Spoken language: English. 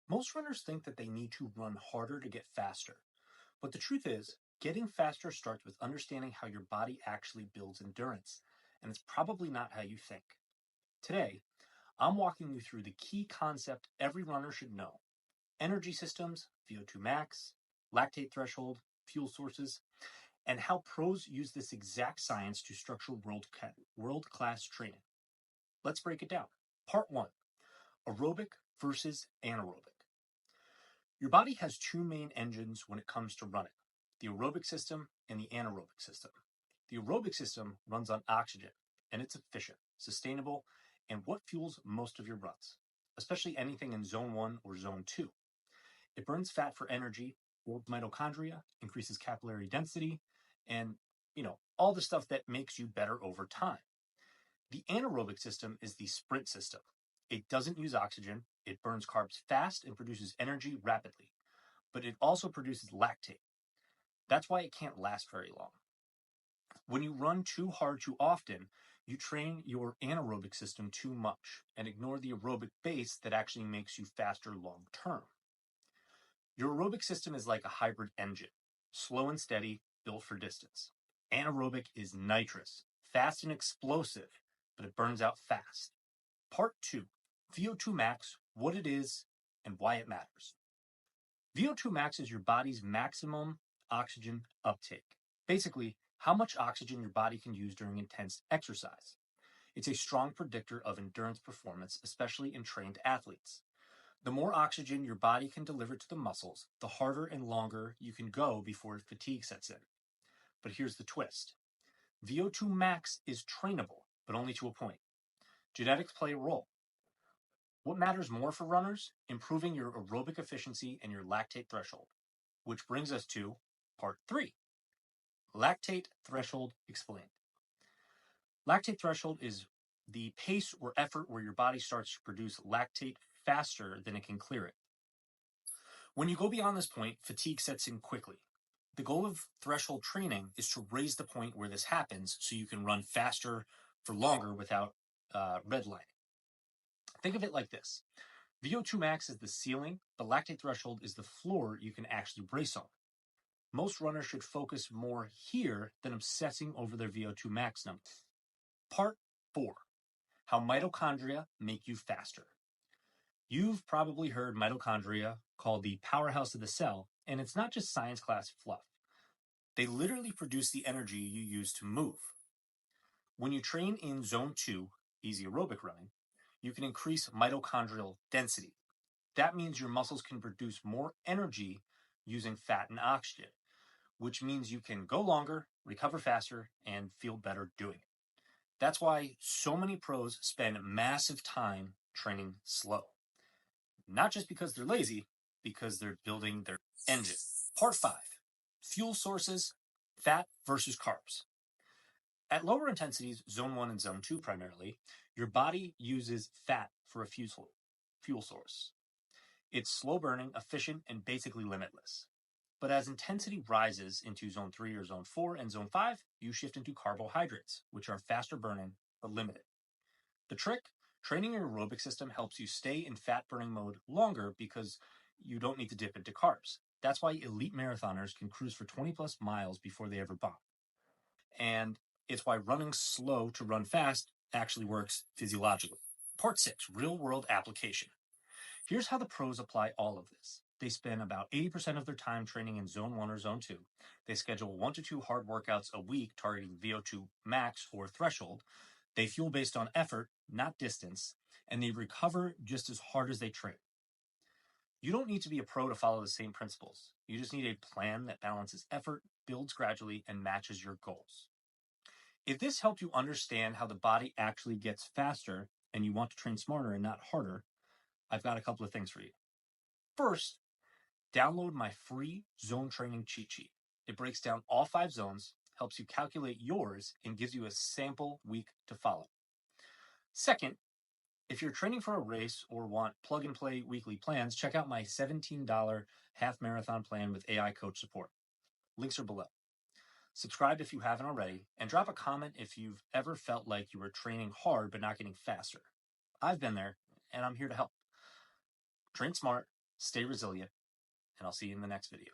Most runners think that they need to run harder to get faster, but the truth is, getting faster starts with understanding how your body actually builds endurance, and it's probably not how you think. Today, I'm walking you through the key concept every runner should know: energy systems, VO2 max, lactate threshold, fuel sources, and how pros use this exact science to structure world class training. Let's break it down. Part 1: aerobic versus anaerobic. Your body has two main engines when it comes to running: the aerobic system and the anaerobic system. The aerobic system runs on oxygen, and it's efficient, sustainable, and what fuels most of your runs, especially anything in zone 1 or zone 2. It burns fat for energy, builds mitochondria, increases capillary density, and all the stuff that makes you better over time. The anaerobic system is the sprint system. It doesn't use oxygen, it burns carbs fast and produces energy rapidly, but it also produces lactate. That's why it can't last very long. When you run too hard too often, you train your anaerobic system too much and ignore the aerobic base that actually makes you faster long term. Your aerobic system is like a hybrid engine, slow and steady, built for distance. Anaerobic is nitrous, fast and explosive, but it burns out fast. Part 2: VO2 max, what it is, and why it matters. VO2 max is your body's maximum oxygen uptake. Basically, how much oxygen your body can use during intense exercise. It's a strong predictor of endurance performance, especially in trained athletes. The more oxygen your body can deliver to the muscles, the harder and longer you can go before fatigue sets in. But here's the twist: VO2 max is trainable, but only to a point. Genetics play a role. What matters more for runners? Improving your aerobic efficiency and your lactate threshold. Which brings us to part 3: lactate threshold explained. Lactate threshold is the pace or effort where your body starts to produce lactate faster than it can clear it. When you go beyond this point, fatigue sets in quickly. The goal of threshold training is to raise the point where this happens so you can run faster for longer without redlining. Think of it like this: VO2 max is the ceiling, the lactate threshold is the floor you can actually brace on. Most runners should focus more here than obsessing over their VO2 max number. Part 4: how mitochondria make you faster. You've probably heard mitochondria called the powerhouse of the cell, and it's not just science class fluff. They literally produce the energy you use to move. When you train in zone 2, easy aerobic running, you can increase mitochondrial density. That means your muscles can produce more energy using fat and oxygen, which means you can go longer, recover faster, and feel better doing it. That's why so many pros spend massive time training slow. Not just because they're lazy, because they're building their engine. Part 5: fuel sources, fat versus carbs. At lower intensities, zone 1 and zone 2 primarily, your body uses fat for a fuel source. It's slow burning, efficient, and basically limitless. But as intensity rises into zone 3 or zone 4 and zone 5, you shift into carbohydrates, which are faster burning but limited. The trick: training your aerobic system helps you stay in fat burning mode longer because you don't need to dip into carbs. That's why elite marathoners can cruise for 20 plus miles before they ever bomb. And it's why running slow to run fast actually works physiologically. Part 6: real world application. Here's how the pros apply all of this. They spend about 80% of their time training in zone 1 or zone 2. They schedule 1 to 2 hard workouts a week targeting VO2 max or threshold. They fuel based on effort, not distance, and they recover just as hard as they train. You don't need to be a pro to follow the same principles. You just need a plan that balances effort, builds gradually, and matches your goals. If this helped you understand how the body actually gets faster and you want to train smarter and not harder, I've got a couple of things for you. First, download my free zone training cheat sheet. It breaks down all 5 zones, helps you calculate yours, and gives you a sample week to follow. Second, if you're training for a race or want plug and play weekly plans, check out my $17 half marathon plan with AI coach support. Links are below. Subscribe if you haven't already, and drop a comment if you've ever felt like you were training hard but not getting faster. I've been there, and I'm here to help. Train smart, stay resilient, and I'll see you in the next video.